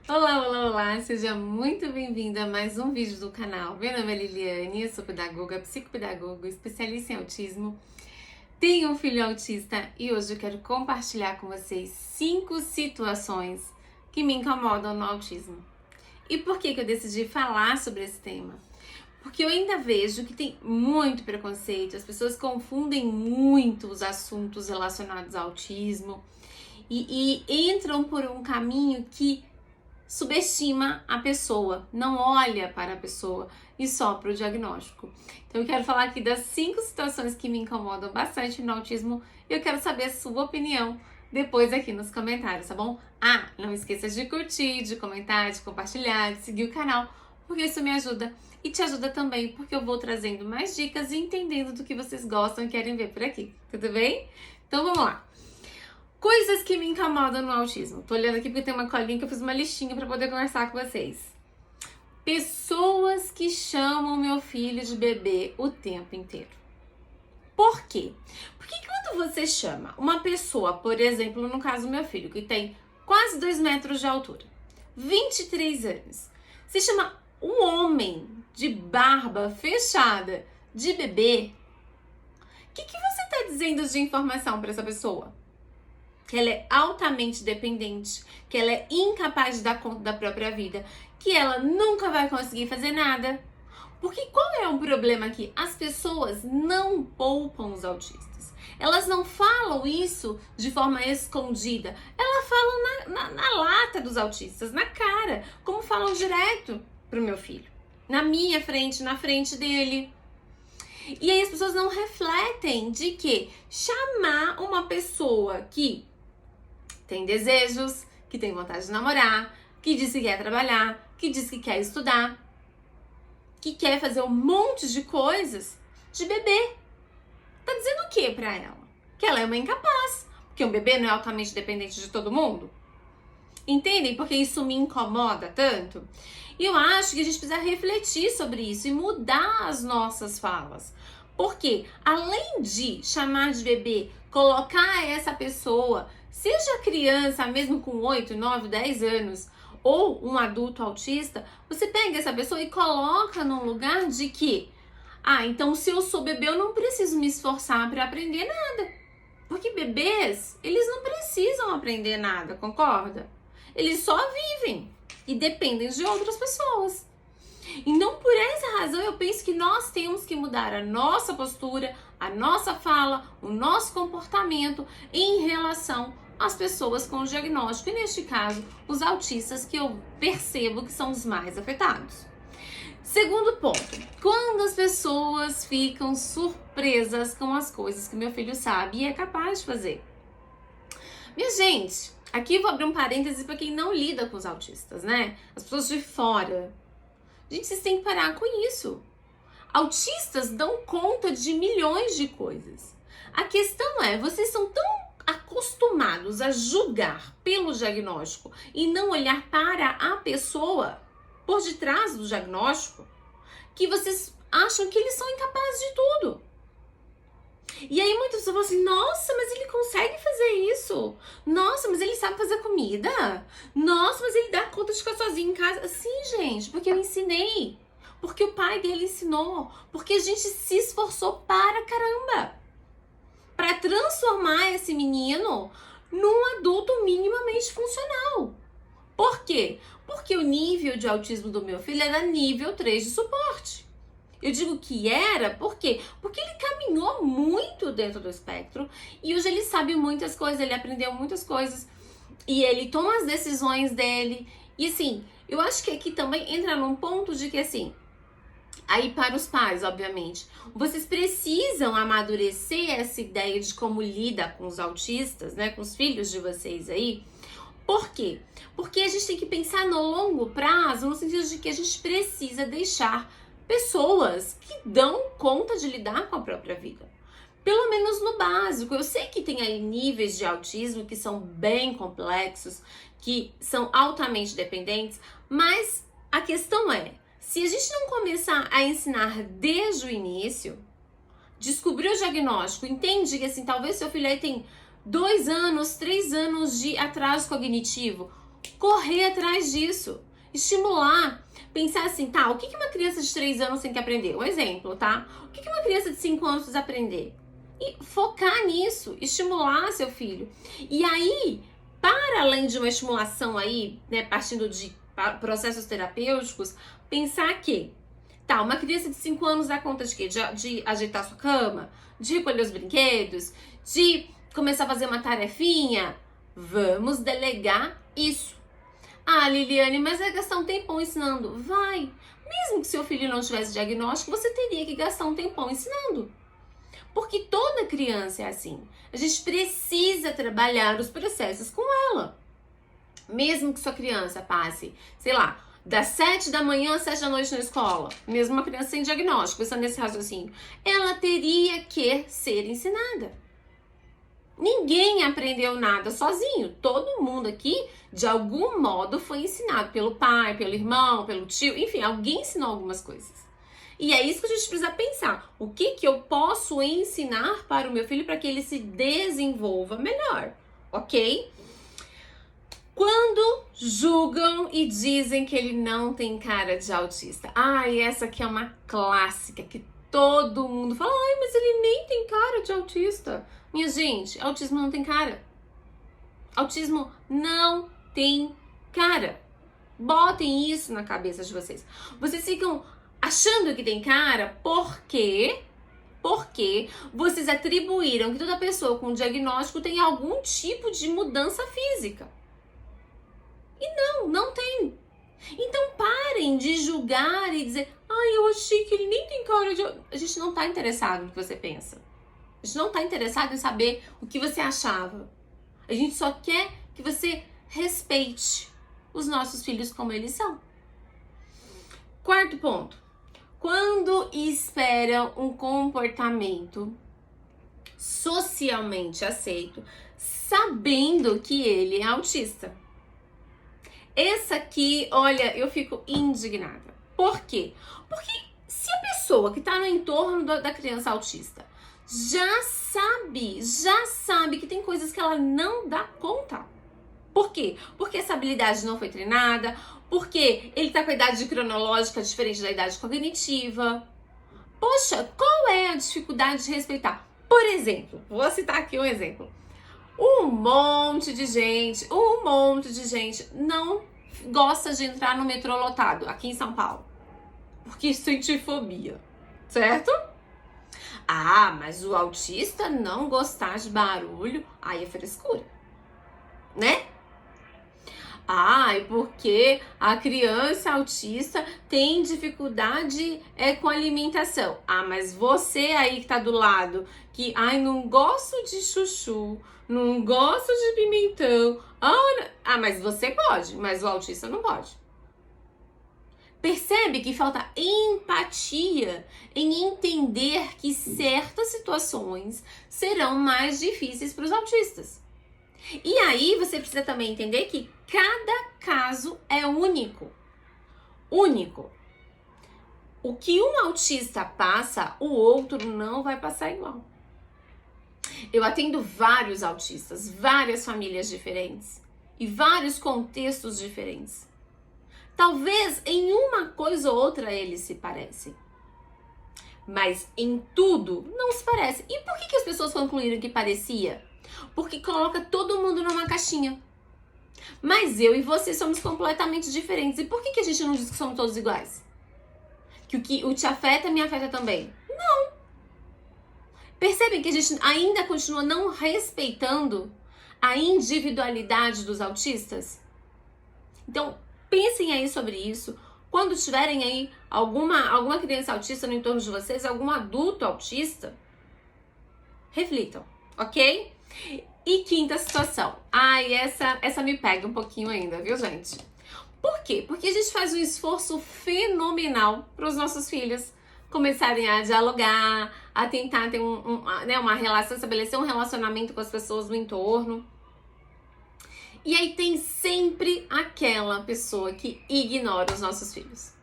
Olá, olá, olá! Seja muito bem-vinda a mais um vídeo do canal. Meu nome é Liliane, eu sou pedagoga, psicopedagoga, especialista em autismo. Tenho um filho autista e hoje eu quero compartilhar com vocês 5 situações que me incomodam no autismo. E por que eu decidi falar sobre esse tema? Porque eu ainda vejo que tem muito preconceito, as pessoas confundem muito os assuntos relacionados ao autismo e entram por um caminho que subestima a pessoa, não olha para a pessoa e só para o diagnóstico. Então eu quero falar aqui das 5 situações que me incomodam bastante no autismo e eu quero saber a sua opinião depois aqui nos comentários, tá bom? Não esqueça de curtir, de comentar, de compartilhar, de seguir o canal, porque isso me ajuda e te ajuda também, porque eu vou trazendo mais dicas e entendendo do que vocês gostam e querem ver por aqui, tudo bem? Então vamos lá! Coisas que me incomodam no autismo. Tô olhando aqui porque tem uma colinha que eu fiz uma listinha para poder conversar com vocês. Pessoas que chamam meu filho de bebê o tempo inteiro. Por quê? Porque quando você chama uma pessoa, por exemplo, no caso do meu filho, que tem quase 2 metros de altura, 23 anos, você chama um homem de barba fechada de bebê, o que você está dizendo de informação para essa pessoa? Que ela é altamente dependente, que ela é incapaz de dar conta da própria vida, que ela nunca vai conseguir fazer nada. Porque qual é o problema aqui? As pessoas não poupam os autistas. Elas não falam isso de forma escondida. Elas falam na lata dos autistas, na cara, como falam direto pro meu filho. Na minha frente, na frente dele. E aí as pessoas não refletem de que chamar uma pessoa que tem desejos, que tem vontade de namorar, que diz que quer trabalhar, que diz que quer estudar, que quer fazer um monte de coisas de bebê. Tá dizendo o que pra ela? Que ela é uma incapaz, porque um bebê não é altamente dependente de todo mundo? Entendem? Porque isso me incomoda tanto. E eu acho que a gente precisa refletir sobre isso e mudar as nossas falas. Porque além de chamar de bebê, colocar essa pessoa, seja criança mesmo com 8, 9, 10 anos, ou um adulto autista, você pega essa pessoa e coloca num lugar de que, então se eu sou bebê eu não preciso me esforçar para aprender nada. Porque bebês, eles não precisam aprender nada, concorda? Eles só vivem e dependem de outras pessoas. Então, por essa razão, eu penso que nós temos que mudar a nossa postura, a nossa fala, o nosso comportamento em relação às pessoas com diagnóstico, e neste caso, os autistas, que eu percebo que são os mais afetados. Segundo ponto, quando as pessoas ficam surpresas com as coisas que meu filho sabe e é capaz de fazer. Minha gente, aqui eu vou abrir um parêntese para quem não lida com os autistas, né? As pessoas de fora. Gente, vocês têm que parar com isso. Autistas dão conta de milhões de coisas. A questão é, vocês são tão acostumados a julgar pelo diagnóstico e não olhar para a pessoa por detrás do diagnóstico, que vocês acham que eles são incapazes de tudo. E aí muitas pessoas falam assim, nossa, mas ele consegue fazer isso? Nossa, mas ele sabe fazer comida? Nossa, mas ele dá conta de ficar sozinho em casa? Sim, gente, porque eu ensinei. Porque o pai dele ensinou. Porque a gente se esforçou para caramba. Para transformar esse menino num adulto minimamente funcional. Por quê? Porque o nível de autismo do meu filho era nível 3 de suporte. Eu digo que era, por quê? Porque ele caminhou muito dentro do espectro e hoje ele sabe muitas coisas, ele aprendeu muitas coisas e ele toma as decisões dele. E assim, eu acho que aqui também entra num ponto de que assim, aí para os pais, obviamente, vocês precisam amadurecer essa ideia de como lida com os autistas, né, com os filhos de vocês aí. Por quê? Porque a gente tem que pensar no longo prazo, no sentido de que a gente precisa deixar pessoas que dão conta de lidar com a própria vida. Pelo menos no básico. Eu sei que tem aí níveis de autismo que são bem complexos, que são altamente dependentes, mas a questão é, se a gente não começar a ensinar desde o início, descobrir o diagnóstico, entende que assim, talvez seu filho aí tem 2 anos, 3 anos de atraso cognitivo, correr atrás disso, estimular, pensar assim, tá, o que uma criança de 3 anos tem que aprender? Um exemplo, tá? O que uma criança de 5 anos precisa aprender? E focar nisso, estimular seu filho. E aí, para além de uma estimulação aí, né, partindo de processos terapêuticos, pensar que, tá, uma criança de 5 anos dá conta de quê? De ajeitar sua cama, de recolher os brinquedos, de começar a fazer uma tarefinha. Vamos delegar isso. Ah, Liliane, mas vai gastar um tempão ensinando. Vai. Mesmo que seu filho não tivesse diagnóstico, você teria que gastar um tempão ensinando. Porque toda criança é assim. A gente precisa trabalhar os processos com ela. Mesmo que sua criança passe, sei lá, das 7 da manhã às 7 da noite na escola, mesmo uma criança sem diagnóstico, pensando nesse raciocínio, ela teria que ser ensinada. Ninguém aprendeu nada sozinho. Todo mundo aqui, de algum modo, foi ensinado pelo pai, pelo irmão, pelo tio, enfim, alguém ensinou algumas coisas. E é isso que a gente precisa pensar. O que eu posso ensinar para o meu filho para que ele se desenvolva melhor, ok? Quando julgam e dizem que ele não tem cara de autista. Ai, essa aqui é uma clássica que todo mundo fala. Ai, mas ele nem tem cara de autista. Minha gente, autismo não tem cara. Autismo não tem cara. Botem isso na cabeça de vocês. Vocês ficam achando que tem cara porque vocês atribuíram que toda pessoa com diagnóstico tem algum tipo de mudança física. E não tem. Então parem de julgar e dizer, ai, eu achei que ele nem tem cara de... A gente não tá interessado no que você pensa. A gente não tá interessado em saber o que você achava. A gente só quer que você respeite os nossos filhos como eles são. Quarto ponto. Quando esperam um comportamento socialmente aceito, sabendo que ele é autista. Essa aqui, olha, eu fico indignada. Por quê? Porque se a pessoa que está no entorno da criança autista já sabe que tem coisas que ela não dá conta. Por quê? Porque essa habilidade não foi treinada, porque ele tá com a idade cronológica diferente da idade cognitiva. Poxa, qual é a dificuldade de respeitar? Por exemplo, vou citar aqui um exemplo. Um monte de gente não gosta de entrar no metrô lotado aqui em São Paulo, porque sente fobia, certo? Ah, mas o autista não gostar de barulho, aí é frescura, né? Ah, e porque a criança autista tem dificuldade com alimentação. Ah, mas você aí que tá do lado, que não gosto de chuchu, não gosto de pimentão. Mas você pode, mas o autista não pode. Percebe que falta empatia em entender que certas situações serão mais difíceis para os autistas. E aí você precisa também entender que cada caso é único. Único. O que um autista passa, o outro não vai passar igual. Eu atendo vários autistas, várias famílias diferentes e vários contextos diferentes. Talvez em uma coisa ou outra eles se parecem, mas em tudo não se parece. E por que as pessoas concluíram que parecia? Porque coloca todo mundo numa caixinha. Mas eu e você somos completamente diferentes. E por que a gente não diz que somos todos iguais? Que o que te afeta me afeta também? Não. Percebem que a gente ainda continua não respeitando a individualidade dos autistas? Então, pensem aí sobre isso. Quando tiverem aí alguma criança autista no entorno de vocês, algum adulto autista, reflitam, ok? E quinta situação. Essa me pega um pouquinho ainda, viu, gente? Por quê? Porque a gente faz um esforço fenomenal para os nossos filhos começarem a dialogar, a tentar ter uma relação, estabelecer um relacionamento com as pessoas no entorno. E aí tem sempre aquela pessoa que ignora os nossos filhos.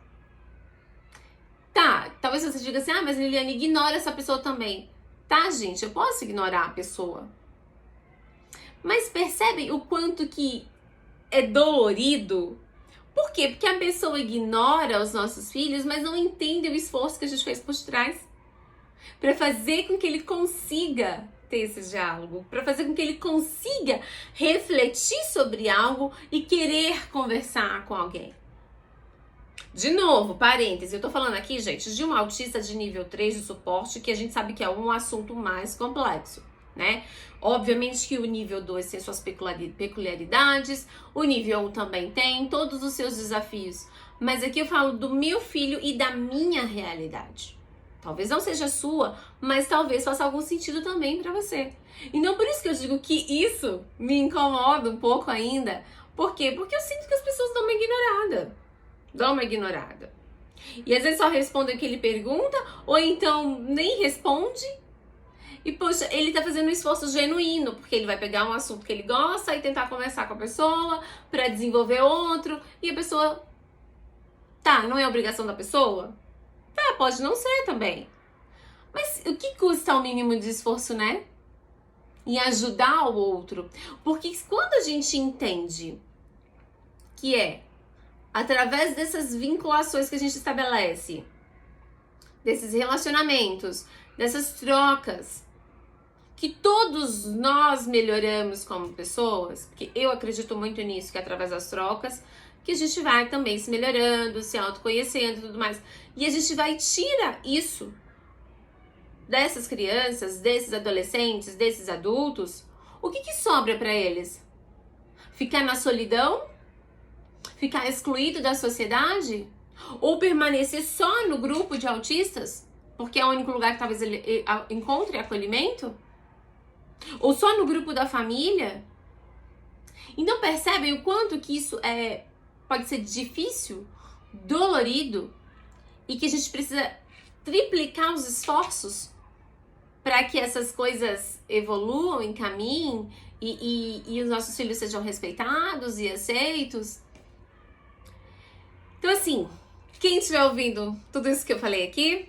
Tá, talvez você diga assim, mas Liliane, ignora essa pessoa também. Tá, gente, eu posso ignorar a pessoa. Mas percebem o quanto que é dolorido. Por quê? Porque a pessoa ignora os nossos filhos, mas não entende o esforço que a gente fez por trás para fazer com que ele consiga ter esse diálogo, para fazer com que ele consiga refletir sobre algo e querer conversar com alguém. De novo, parênteses, eu tô falando aqui, gente, de um autista de nível 3 de suporte, que a gente sabe que é um assunto mais complexo, né? Obviamente que o nível 2 tem suas peculiaridades, o nível 1 também tem, todos os seus desafios. Mas aqui eu falo do meu filho e da minha realidade. Talvez não seja a sua, mas talvez faça algum sentido também pra você. Então por isso que eu digo que isso me incomoda um pouco ainda. Por quê? Porque eu sinto que as pessoas dão uma ignorada. E às vezes só responde o que ele pergunta, ou então nem responde. E poxa, ele tá fazendo um esforço genuíno, porque ele vai pegar um assunto que ele gosta e tentar conversar com a pessoa pra desenvolver outro. E a pessoa, tá, não é obrigação da pessoa? Tá, pode não ser também. Mas o que custa o mínimo de esforço, né? E ajudar o outro. Porque quando a gente entende que é através dessas vinculações que a gente estabelece, desses relacionamentos, dessas trocas, que todos nós melhoramos como pessoas, porque eu acredito muito nisso, que é através das trocas que a gente vai também se melhorando, se autoconhecendo e tudo mais. E a gente vai tirar isso dessas crianças, desses adolescentes, desses adultos. O que sobra para eles? Ficar na solidão? Ficar excluído da sociedade? Ou permanecer só no grupo de autistas? Porque é o único lugar que talvez ele encontre acolhimento? Ou só no grupo da família? Então percebem o quanto que isso pode ser difícil, dolorido, e que a gente precisa triplicar os esforços para que essas coisas evoluam, encaminhem e os nossos filhos sejam respeitados e aceitos. Então assim, quem estiver ouvindo tudo isso que eu falei aqui,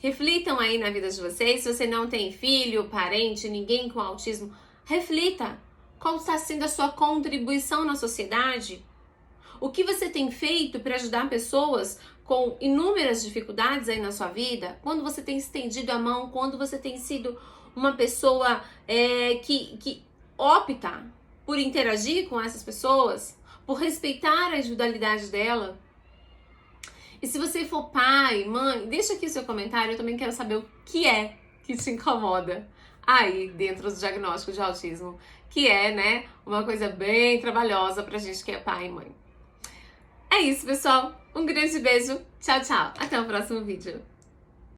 reflitam aí na vida de vocês. Se você não tem filho, parente, ninguém com autismo, reflita. Qual está sendo a sua contribuição na sociedade? O que você tem feito para ajudar pessoas com inúmeras dificuldades aí na sua vida? Quando você tem estendido a mão, quando você tem sido uma pessoa que opta por interagir com essas pessoas, por respeitar a individualidade dela? E se você for pai, mãe, deixa aqui o seu comentário, eu também quero saber o que é que te incomoda aí dentro do diagnóstico de autismo, que é, né, uma coisa bem trabalhosa pra gente que é pai e mãe. É isso, pessoal. Um grande beijo. Tchau, tchau. Até o próximo vídeo.